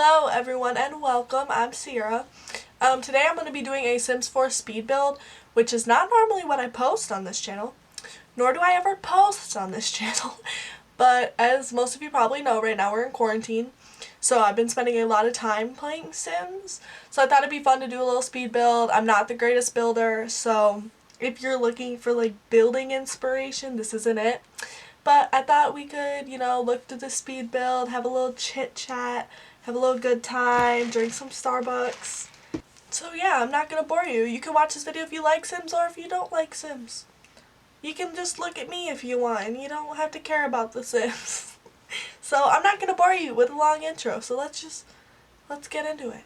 Hello everyone and welcome, I'm Sierra. Today I'm going to be doing a Sims 4 speed build, which is not normally what I post on this channel, nor do I ever post on this channel, but as most of you probably know, right now we're in quarantine, so I've been spending a lot of time playing Sims, so I thought it'd be fun to do a little speed build. I'm not the greatest builder, so if you're looking for like building inspiration, this isn't it. But I thought we could, look to the speed build, have a little chit chat, have a little good time, drink some Starbucks. So yeah, I'm not gonna bore you. You can watch this video if you like Sims or if you don't like Sims. You can just look at me if you want and you don't have to care about the Sims. So I'm not gonna bore you with a long intro, so let's get into it.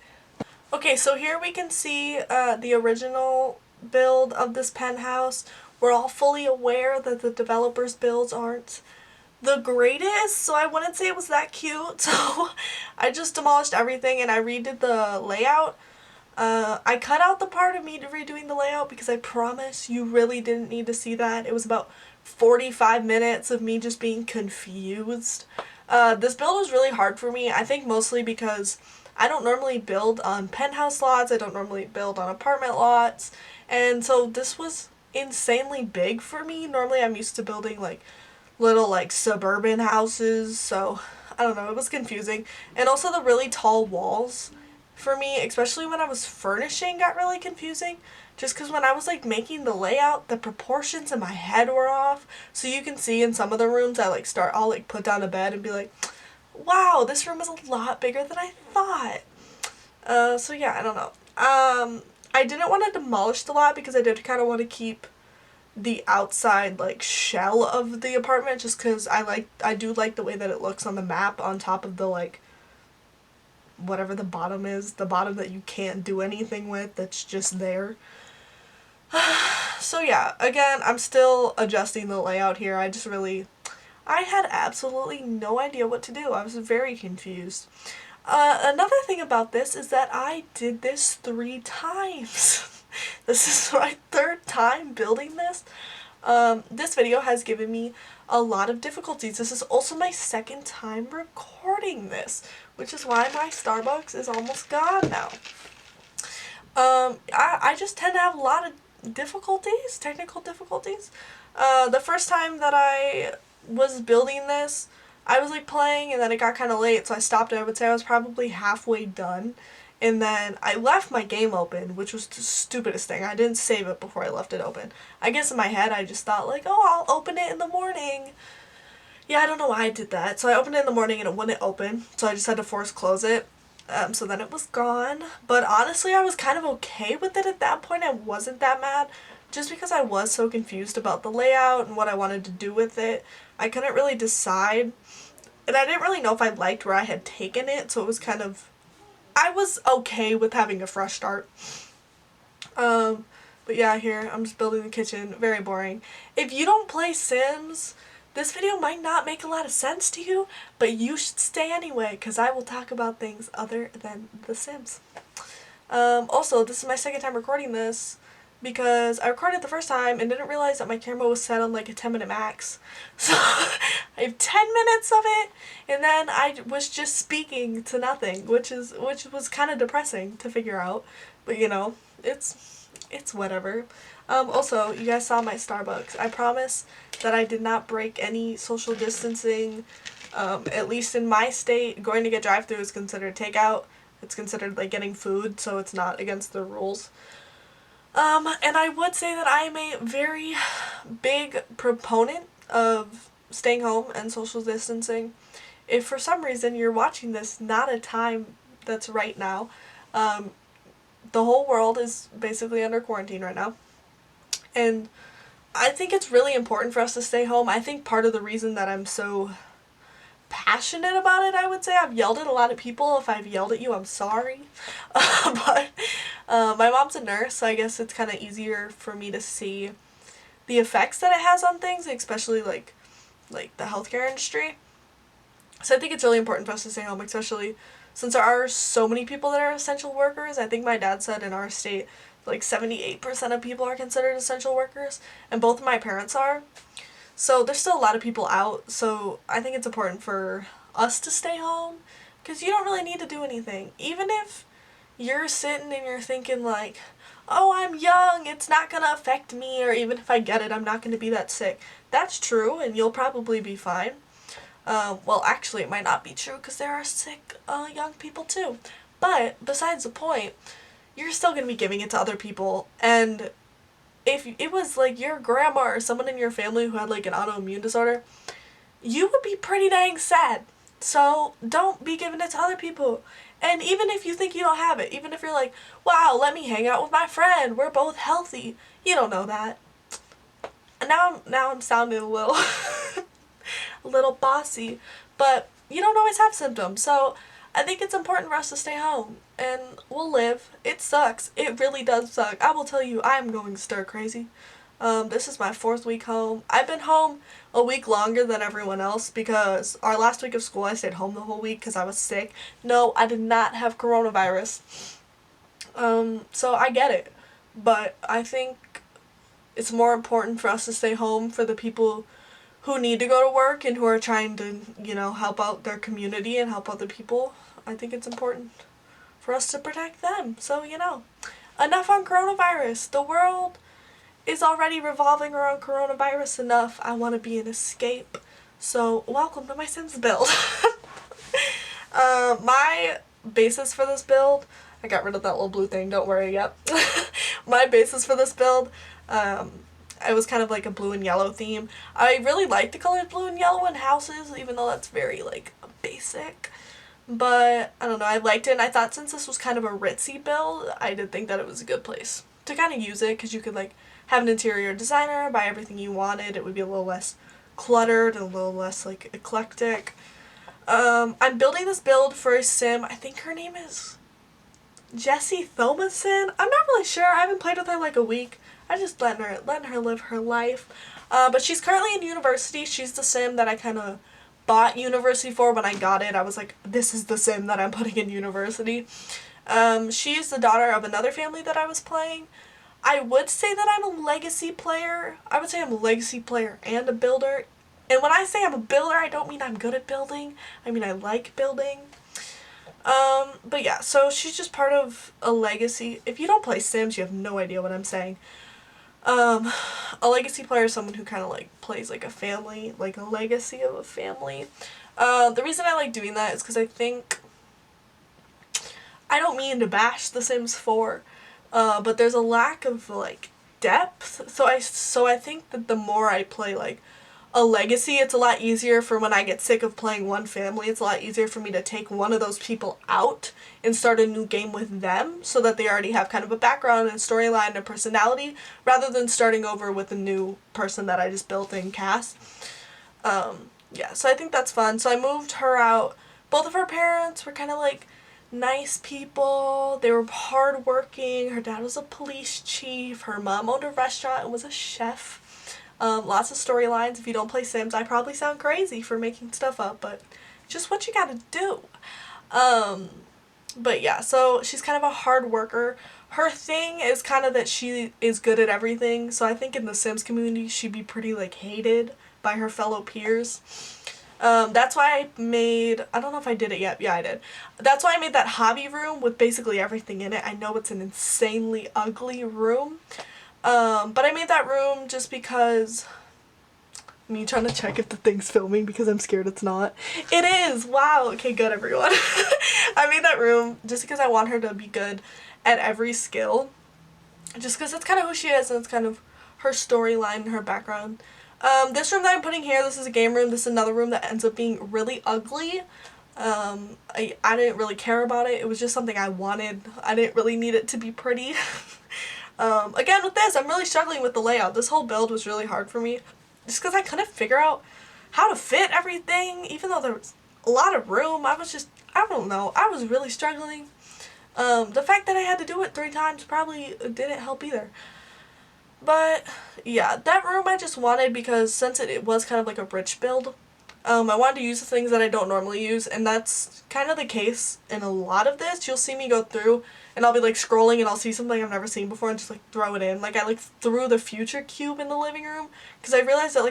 Okay, so here we can see the original build of this penthouse. We're all fully aware that the developers' builds aren't the greatest, so I wouldn't say it was that cute. So I just demolished everything and I redid the layout. I cut out the part of me redoing the layout because I promise you really didn't need to see that. It was about 45 minutes of me just being confused. This build was really hard for me, I think mostly because I don't normally build on penthouse lots, I don't normally build on apartment lots, and so this was insanely big for me. Normally I'm used to building like little like suburban houses, so I don't know, it was confusing. And also the really tall walls for me, especially when I was furnishing, got really confusing just because when I was like making the layout, the proportions in my head were off. So you can see in some of the rooms I'll like put down a bed and be like, wow, this room is a lot bigger than I thought. So yeah, I don't know. I didn't want to demolish the lot because I did kind of want to keep the outside like shell of the apartment just because I do like the way that it looks on the map on top of the like whatever the bottom is, the bottom that you can't do anything with, that's just there. So yeah, again, I'm still adjusting the layout here. I had absolutely no idea what to do. I was very confused. Another thing about this is that I did this 3 times. This is my 3rd time building this. This video has given me a lot of difficulties. This is also my 2nd time recording this, which is why my Starbucks is almost gone now. I just tend to have a lot of difficulties, technical difficulties. The first time that I was building this, I was like playing and then it got kind of late, so I stopped. I would say I was probably halfway done. And then I left my game open, which was the stupidest thing. I didn't save it before I left it open. I guess in my head I just thought like, oh, I'll open it in the morning. Yeah, I don't know why I did that. So I opened it in the morning and it wouldn't open, so I just had to force close it. So then it was gone. But honestly, I was kind of okay with it at that point. I wasn't that mad, just because I was so confused about the layout and what I wanted to do with it. I couldn't really decide, and I didn't really know if I liked where I had taken it, so it was kind of, I was okay with having a fresh start. But yeah, here, I'm just building the kitchen. Very boring. If you don't play Sims, this video might not make a lot of sense to you, but you should stay anyway, because I will talk about things other than The Sims. Also, this is my 2nd time recording this, because I recorded the first time and didn't realize that my camera was set on like a 10-minute max. So I have 10 minutes of it, and then I was just speaking to nothing, which was kind of depressing to figure out. But you know, it's whatever. Also, you guys saw my Starbucks. I promise that I did not break any social distancing. At least in my state, going to get drive-thru is considered takeout. It's considered like getting food, so it's not against the rules. And I would say that I am a very big proponent of staying home and social distancing. If for some reason you're watching this not a time that's right now, the whole world is basically under quarantine right now. And I think it's really important for us to stay home. I think part of the reason that I'm so passionate about it, I would say, I've yelled at a lot of people. If I've yelled at you, I'm sorry. But my mom's a nurse, so I guess it's kind of easier for me to see the effects that it has on things, especially like the healthcare industry. So I think it's really important for us to stay home, especially since there are so many people that are essential workers. I think my dad said in our state like 78% of people are considered essential workers, and both of my parents are. So there's still a lot of people out, so I think it's important for us to stay home Because you don't really need to do anything. Even if you're sitting and you're thinking like, oh, I'm young, it's not going to affect me, or even if I get it, I'm not going to be that sick. That's true, and you'll probably be fine. Well, actually, it might not be true because there are sick young people too. But besides the point, you're still going to be giving it to other people. And if it was like your grandma or someone in your family who had like an autoimmune disorder, you would be pretty dang sad. So don't be giving it to other people. And even if you think you don't have it, even if you're like, wow, let me hang out with my friend, we're both healthy, you don't know that. And now I'm sounding a little a little bossy, but you don't always have symptoms. So I think it's important for us to stay home and we'll live. It sucks. It really does suck. I will tell you, I'm going stir crazy. This is my 4th week home. I've been home a week longer than everyone else because our last week of school I stayed home the whole week because I was sick. No, I did not have coronavirus. So I get it. But I think it's more important for us to stay home for the people who need to go to work and who are trying to, help out their community and help other people. I think it's important for us to protect them. So, enough on coronavirus. The world is already revolving around coronavirus enough. I want to be an escape. So, welcome to my Sims build. My basis for this build, I got rid of that little blue thing, don't worry, yep. My basis for this build, it was kind of like a blue and yellow theme. I really like the colors blue and yellow in houses, even though that's very, basic. But, I don't know, I liked it, and I thought since this was kind of a ritzy build, I did think that it was a good place to kind of use it, because you could, have an interior designer, buy everything you wanted. It would be a little less cluttered and a little less, eclectic. I'm building this build for a sim. I think her name is Jessie Thomason. I'm not really sure. I haven't played with her a week. I just letting her live her life. But she's currently in university. She's the sim that I kind of bought university for when I got it. I was like, this is the sim that I'm putting in university. She's the daughter of another family that I was playing. I would say that I'm a legacy player. I would say I'm a legacy player and a builder. And when I say I'm a builder, I don't mean I'm good at building. I mean I like building. But yeah, so she's just part of a legacy. If you don't play Sims, you have no idea what I'm saying. A legacy player is someone who kind of plays like a family, like a legacy of a family. The reason I like doing that is because I think, I don't mean to bash The Sims 4, but there's a lack of depth. So I think that the more I play a legacy, it's a lot easier for when I get sick of playing one family. It's a lot easier for me to take one of those people out and start a new game with them so that they already have kind of a background and storyline and personality rather than starting over with a new person that I just built and cast. Yeah, so I think that's fun. So I moved her out. Both of her parents were kind of nice people. They were hardworking. Her dad was a police chief. Her mom owned a restaurant and was a chef. Lots of storylines. If you don't play Sims, I probably sound crazy for making stuff up, but just what you gotta do. But yeah, so she's kind of a hard worker. Her thing is kind of that she is good at everything, so I think in the Sims community she'd be pretty hated by her fellow peers. That's why I made, I don't know if I did it yet, yeah I did. That's why I made that hobby room with basically everything in it. I know it's an insanely ugly room. But I made that room just because, me trying to check if the thing's filming because I'm scared it's not. It is! Wow! Okay, good everyone. I made that room just because I want her to be good at every skill. Just because that's kind of who she is and it's kind of her storyline and her background. This room that I'm putting here, this is a game room. This is another room that ends up being really ugly. I didn't really care about it. It was just something I wanted. I didn't really need it to be pretty. Again, with this, I'm really struggling with the layout. This whole build was really hard for me just because I couldn't figure out how to fit everything, even though there was a lot of room. I don't know, I was really struggling. The fact that I had to do it 3 times probably didn't help either. But, yeah, that room I just wanted because since it was kind of like a rich build, I wanted to use the things that I don't normally use, and that's kind of the case in a lot of this. You'll see me go through, and I'll be scrolling, and I'll see something I've never seen before and just throw it in. I threw the future cube in the living room, because I realized that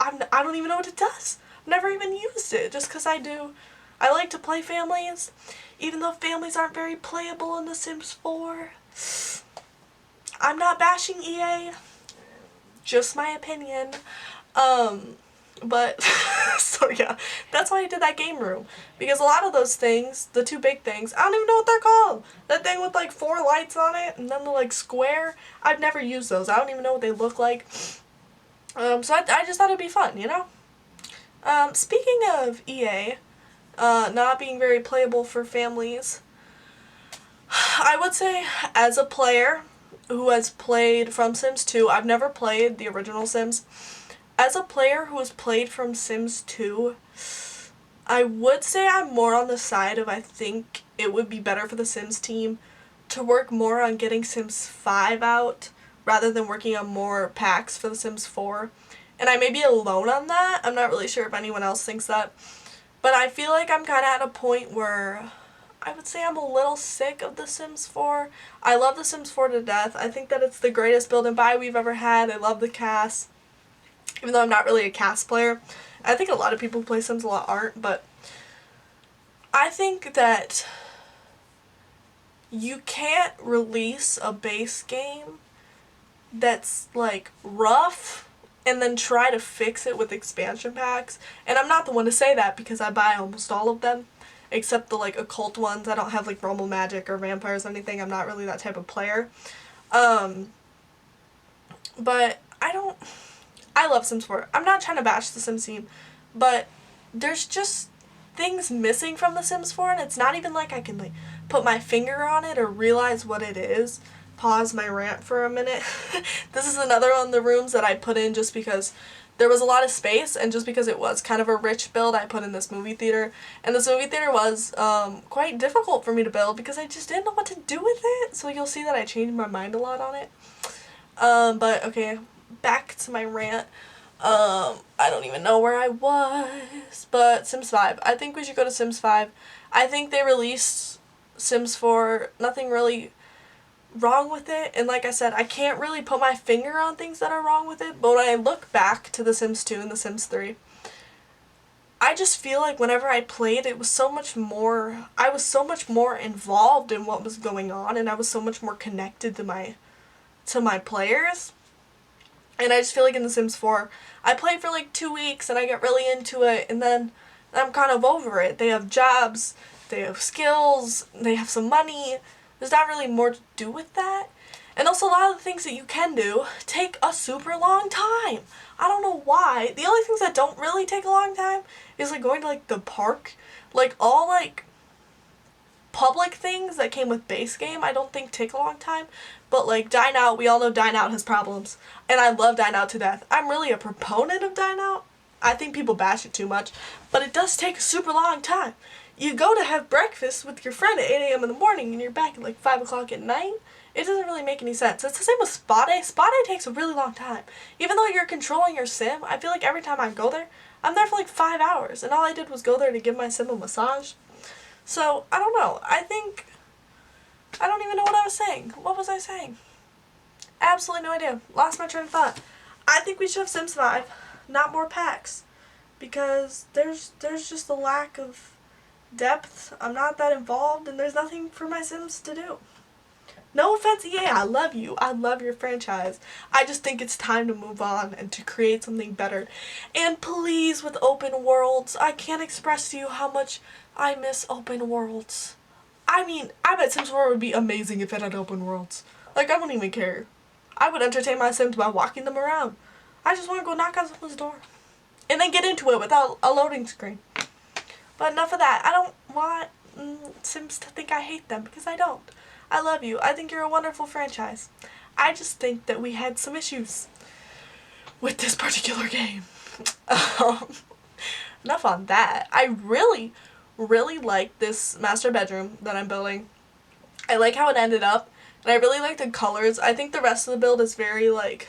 I don't even know what it does. I've never even used it, just because I do I like to play families, even though families aren't very playable in The Sims 4. I'm not bashing EA, just my opinion. But, so yeah, that's why I did that game room. Because a lot of those things, the two big things, I don't even know what they're called. That thing with like 4 lights on it, and then the like square, I've never used those. I don't even know what they look like. So I just thought it'd be fun, you know? Speaking of EA, not being very playable for families, I would say as a player who has played from Sims 2, I've never played the original Sims. As a player who has played from Sims 2, I would say I'm more on the side of I think it would be better for the Sims team to work more on getting Sims 5 out rather than working on more packs for the Sims 4. And I may be alone on that. I'm not really sure if anyone else thinks that. But I feel like I'm kind of at a point where I would say I'm a little sick of The Sims 4. I love The Sims 4 to death. I think that it's the greatest build and buy we've ever had. I love the cast. Even though I'm not really a cast player. I think a lot of people who play Sims a lot aren't, but I think that you can't release a base game that's like rough and then try to fix it with expansion packs. And I'm not the one to say that because I buy almost all of them, except the like occult ones. I don't have like normal magic or vampires or anything. I'm not really that type of player. But I love Sims 4. I'm not trying to bash the Sims team, but there's just things missing from the Sims 4, and it's not even like I can like put my finger on it or realize what it is. Pause my rant for a minute. This is another one of the rooms that I put in just because there was a lot of space, and just because it was kind of a rich build, I put in this movie theater. And this movie theater was quite difficult for me to build because I just didn't know what to do with it. So you'll see that I changed my mind a lot on it. But okay, back to my rant. I don't even know where I was, but Sims 5. I think we should go to Sims 5. I think they released Sims 4, nothing really wrong with it, and like I said, I can't really put my finger on things that are wrong with it, but when I look back to The Sims 2 and The Sims 3, I just feel like whenever I played, it was so much more, I was so much more involved in what was going on, and I was so much more connected to my players. And I just feel like in The Sims 4, I played for like 2 weeks and I get really into it, and then I'm kind of over it. They have jobs, they have skills, they have some money. There's not really more to do with that. And also a lot of the things that you can do take a super long time. I don't know why. The only things that don't really take a long time is like going to like the park. Like all like public things that came with base game I don't think take a long time. But like Dine Out, we all know Dine Out has problems. And I love Dine Out to death. I'm really a proponent of Dine Out. I think people bash it too much. But it does take a super long time. You go to have breakfast with your friend at 8 a.m. in the morning and you're back at like 5 o'clock at night. It doesn't really make any sense. It's the same with Spa Day. Spa Day takes a really long time. Even though you're controlling your sim, I feel like every time I go there, I'm there for like 5 hours. And all I did was go there to give my sim a massage. So, I don't know. I don't even know what I was saying. What was I saying? Absolutely no idea. Lost my train of thought. I think we should have Sims 5, not more packs. Because there's just a lack of depth. I'm not that involved, and there's nothing for my Sims to do. No offense, EA, I love you. I love your franchise. I just think it's time to move on and to create something better. And please, with open worlds, I can't express to you how much I miss open worlds. I mean, I bet Sims 4 would be amazing if it had open worlds. Like, I wouldn't even care. I would entertain my Sims by walking them around. I just want to go knock on someone's door. And then get into it without a loading screen. But enough of that. I don't want Sims to think I hate them, because I don't. I love you. I think you're a wonderful franchise. I just think that we had some issues with this particular game. Enough on that. I really, really like this master bedroom that I'm building. I like how it ended up, and I really like the colors. I think the rest of the build is very, like,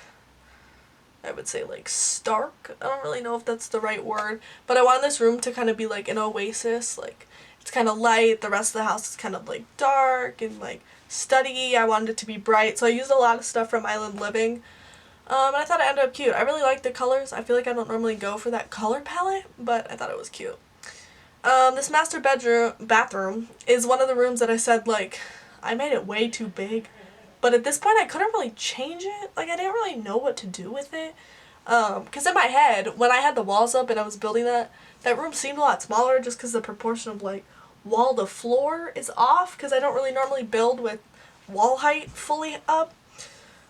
I would say, like, stark. I don't really know if that's the right word, but I want this room to kind of be like an oasis. Like, it's kind of light, the rest of the house is kind of like dark and like study. I wanted it to be bright, so I used a lot of stuff from Island Living, and I thought it ended up cute. I really like the colors. I feel like I don't normally go for that color palette, but I thought it was cute. This master bathroom is one of the rooms that I said, like, I made it way too big. But at this point, I couldn't really change it. Like, I didn't really know what to do with it. Because in my head, when I had the walls up and I was building that room seemed a lot smaller just because the proportion of, like, wall to floor is off. Because I don't really normally build with wall height fully up.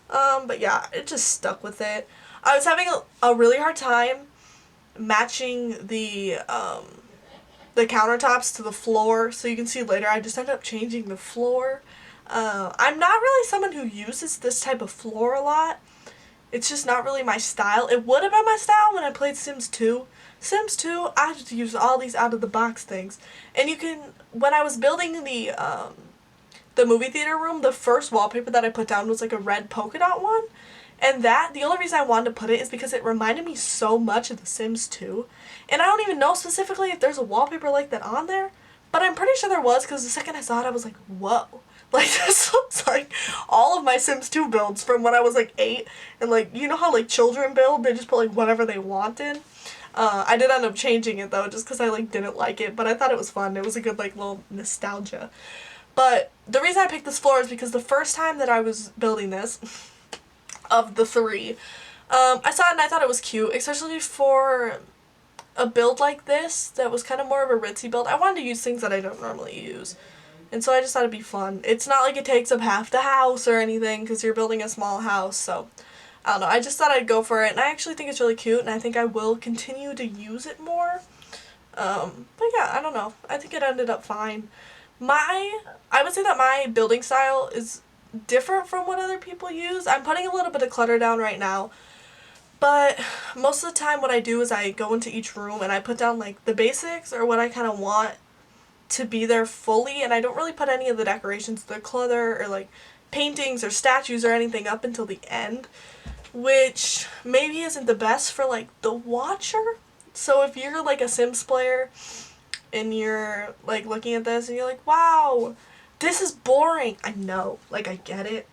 But yeah, it just stuck with it. I was having a really hard time matching the countertops to the floor, so you can see later I just ended up changing the floor. I'm not really someone who uses this type of floor a lot. It's just not really my style. It would have been my style when I played Sims 2. Sims 2, I just used all these out-of-the-box things. And you can, when I was building the movie theater room, the first wallpaper that I put down was like a red polka dot one. And the only reason I wanted to put it is because it reminded me so much of The Sims 2. And I don't even know specifically if there's a wallpaper like that on there, but I'm pretty sure there was because the second I saw it, I was like, whoa. Like, this looks like all of my Sims 2 builds from when I was like 8. And like, you know how like children build? They just put like whatever they wanted. I did end up changing it though, just because I like didn't like it, but I thought it was fun. It was a good like little nostalgia. But the reason I picked this floor is because the first time that I was building this, of the three, I saw it and I thought it was cute, especially for a build like this that was kind of more of a ritzy build. I wanted to use things that I don't normally use. And so I just thought it'd be fun. It's not like it takes up half the house or anything because you're building a small house, so I don't know. I just thought I'd go for it, and I actually think it's really cute, and I think I will continue to use it more. But yeah, I don't know. I think it ended up fine. I would say that my building style is different from what other people use. I'm putting a little bit of clutter down right now, but most of the time what I do is I go into each room and I put down like the basics or what I kind of want to be there fully, and I don't really put any of the decorations, the clutter or like paintings or statues or anything up until the end, which maybe isn't the best for like the watcher. So if you're like a Sims player and you're like looking at this and you're like, wow, this is boring. I know, like I get it.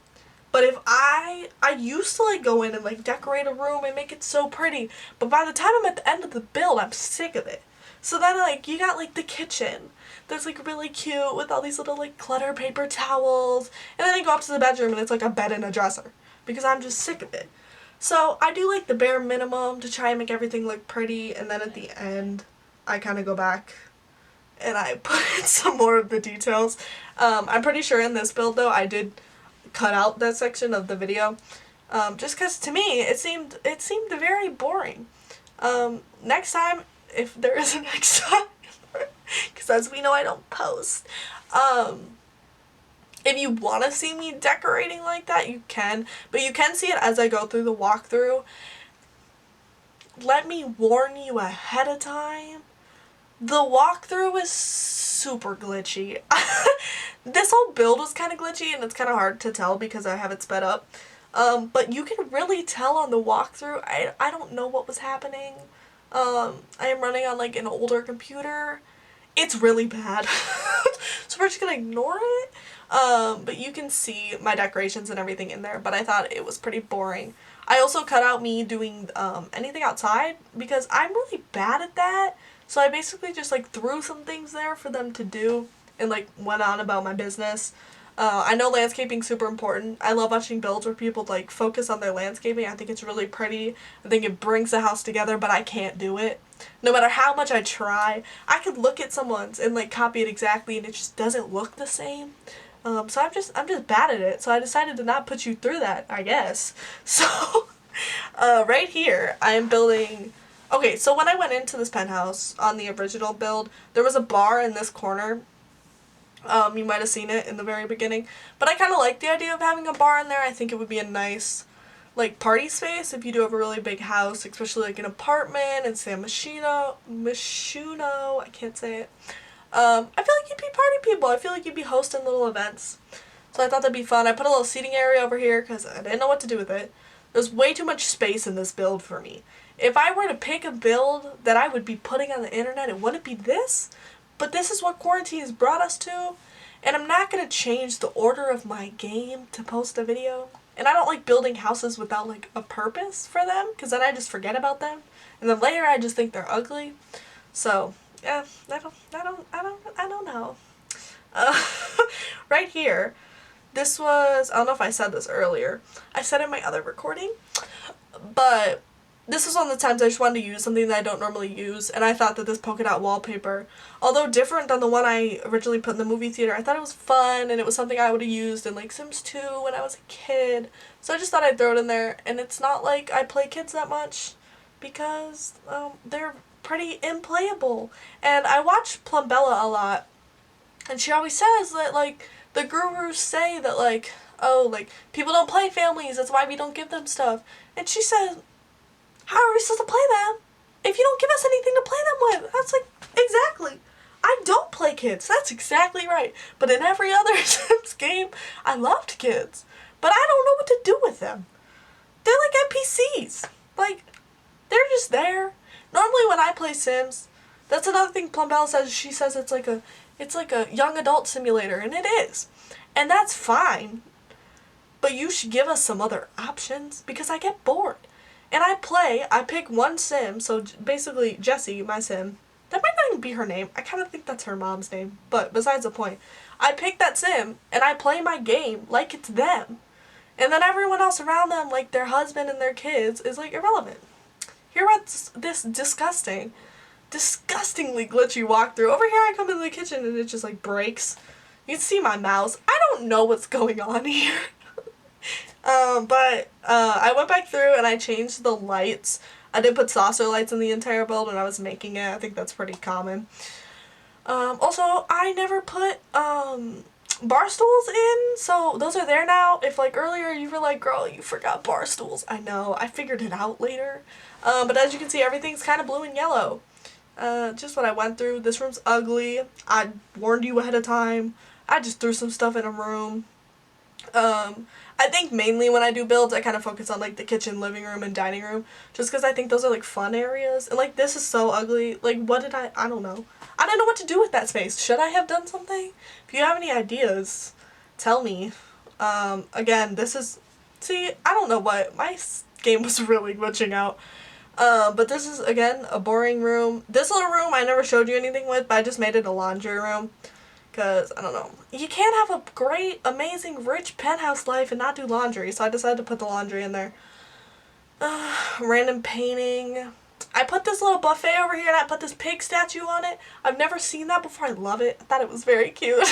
But if I used to like go in and like decorate a room and make it so pretty, but by the time I'm at the end of the build, I'm sick of it. So then like you got like the kitchen that's like really cute with all these little like clutter paper towels, and then you go up to the bedroom and it's like a bed and a dresser because I'm just sick of it. So I do like the bare minimum to try and make everything look pretty, and then at the end I kind of go back and I put in some more of the details. I'm pretty sure in this build though I did cut out that section of the video, just because to me it seemed very boring. Next time, if there is a next time, because as we know I don't post, if you want to see me decorating like that, you can, but you can see it as I go through the walkthrough. Let me warn you ahead of time, the walkthrough is super glitchy. This whole build was kind of glitchy, and it's kind of hard to tell because I have it sped up. But you can really tell on the walkthrough. I don't know what was happening. I am running on like an older computer. It's really bad. So we're just gonna ignore it. But you can see my decorations and everything in there, but I thought it was pretty boring. I also cut out me doing anything outside because I'm really bad at that. So I basically just like threw some things there for them to do and like went on about my business. I know landscaping's super important. I love watching builds where people like focus on their landscaping. I think it's really pretty. I think it brings the house together, but I can't do it. No matter how much I try, I could look at someone's and like copy it exactly and it just doesn't look the same. So I'm just bad at it. So I decided to not put you through that, I guess. So right here I am building. Okay, so when I went into this penthouse on the original build, there was a bar in this corner. You might have seen it in the very beginning. But I kind of like the idea of having a bar in there. I think it would be a nice, like, party space if you do have a really big house, especially, like, an apartment in San Myshuno, I can't say it. I feel like you'd be party people. I feel like you'd be hosting little events. So I thought that'd be fun. I put a little seating area over here because I didn't know what to do with it. There's way too much space in this build for me. If I were to pick a build that I would be putting on the internet, it wouldn't be this. But this is what quarantine has brought us to. And I'm not going to change the order of my game to post a video. And I don't like building houses without like a purpose for them, because then I just forget about them. And then later I just think they're ugly. So I don't know. Uh, right here, this was, I don't know if I said this earlier. I said in my other recording, but this was one of the times I just wanted to use something that I don't normally use, and I thought that this polka dot wallpaper, although different than the one I originally put in the movie theater, I thought it was fun, and it was something I would have used in like Sims 2 when I was a kid. So I just thought I'd throw it in there, and it's not like I play kids that much, because they're pretty implayable. And I watch Plumbella a lot, and she always says that, like, the gurus say that, like, oh, like, people don't play families, that's why we don't give them stuff. And she says, how are we supposed to play them if you don't give us anything to play them with? That's like, exactly. I don't play kids. That's exactly right. But in every other Sims game, I loved kids. But I don't know what to do with them. They're like NPCs. Like, they're just there. Normally when I play Sims, that's another thing Plumbella says. She says it's like a young adult simulator, and it is. And that's fine. But you should give us some other options, because I get bored. And I pick one sim, so basically Jessie, my sim, that might not even be her name, I kind of think that's her mom's name, but besides the point, I pick that sim, and I play my game like it's them, and then everyone else around them, like their husband and their kids, is like irrelevant. Here at this disgustingly glitchy walkthrough. Over here I come into the kitchen and it just like breaks. You can see my mouse. I don't know what's going on here. But I went back through and I changed the lights. I did put saucer lights in the entire build when I was making it. I think that's pretty common. Also, I never put bar stools in, so those are there now. If like earlier you were like, girl, you forgot bar stools. I know, I figured it out later. But as you can see, everything's kind of blue and yellow. Just what I went through. This room's ugly. I warned you ahead of time. I just threw some stuff in a room. I think mainly when I do builds, I kind of focus on, like, the kitchen, living room, and dining room, just because I think those are, like, fun areas, and, like, this is so ugly. Like, what did I don't know. I don't know what to do with that space. Should I have done something? If you have any ideas, tell me. Again, this is, see, I don't know what, my game was really glitching out. But this is, again, a boring room. This little room I never showed you anything with, but I just made it a laundry room. Because, I don't know, you can't have a great, amazing, rich penthouse life and not do laundry, so I decided to put the laundry in there. Random painting. I put this little buffet over here and I put this pig statue on it. I've never seen that before. I love it. I thought it was very cute.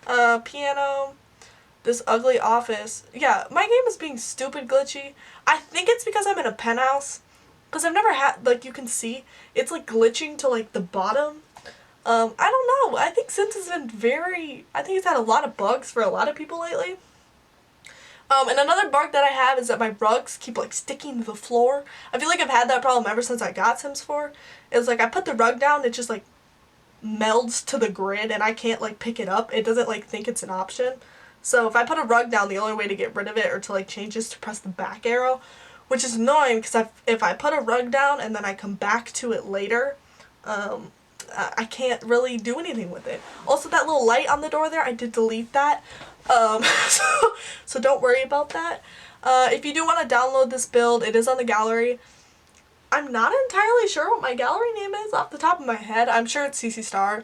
Piano. This ugly office. Yeah, my game is being stupid glitchy. I think it's because I'm in a penthouse. Because I've never had, like, you can see, it's, like, glitching to, like, the bottom. I don't know. I think Sims has been I think it's had a lot of bugs for a lot of people lately. And another bug that I have is that my rugs keep, like, sticking to the floor. I feel like I've had that problem ever since I got Sims 4. It's like I put the rug down, it just, like, melds to the grid, and I can't, like, pick it up. It doesn't, like, think it's an option. So if I put a rug down, the only way to get rid of it or to, like, change is to press the back arrow, which is annoying because if I put a rug down and then I come back to it later, I can't really do anything with it. Also, that little light on the door there, I did delete that. So don't worry about that. If you do want to download this build, it is on the gallery. I'm not entirely sure what my gallery name is off the top of my head. I'm sure it's CC Star.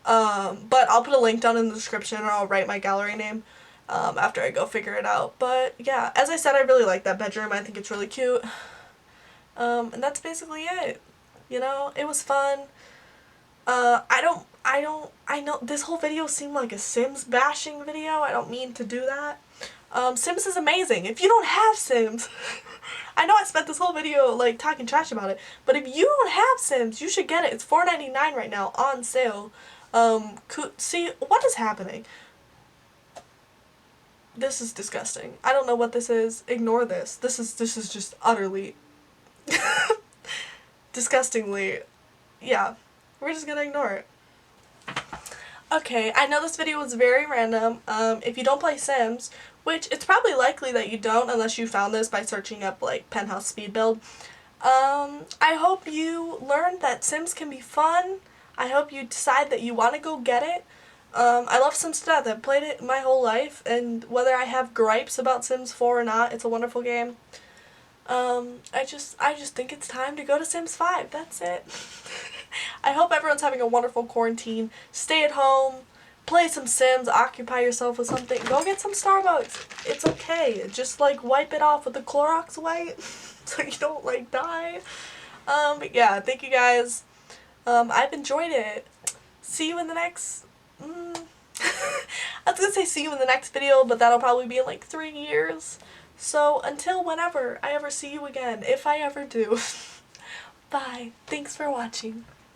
But I'll put a link down in the description, or I'll write my gallery name after I go figure it out. But yeah, as I said, I really like that bedroom. I think it's really cute. And that's basically it. You know, it was fun. I know this whole video seemed like a Sims bashing video. I don't mean to do that. Sims is amazing. If you don't have Sims, I know I spent this whole video like talking trash about it, but if you don't have Sims, you should get it. It's $4.99 right now on sale. See, what is happening? This is disgusting. I don't know what this is. Ignore this. This is just utterly disgustingly, yeah. We're just gonna ignore it. Okay, I know this video was very random. If you don't play Sims, which it's probably likely that you don't unless you found this by searching up like penthouse speed build, I hope you learned that Sims can be fun. I hope you decide that you want to go get it. I love Sims to death. I've played it my whole life, and whether I have gripes about Sims 4 or not, it's a wonderful game. I just think it's time to go to Sims 5. That's it. I hope everyone's having a wonderful quarantine. Stay at home, play some Sims, occupy yourself with something. Go get some Starbucks. It's okay. Just like wipe it off with a Clorox wipe so you don't like die. But yeah, thank you guys. I've enjoyed it. See you in the next... I was gonna say see you in the next video, but that'll probably be in like 3 years. So until whenever I ever see you again, if I ever do. Bye. Thanks for watching.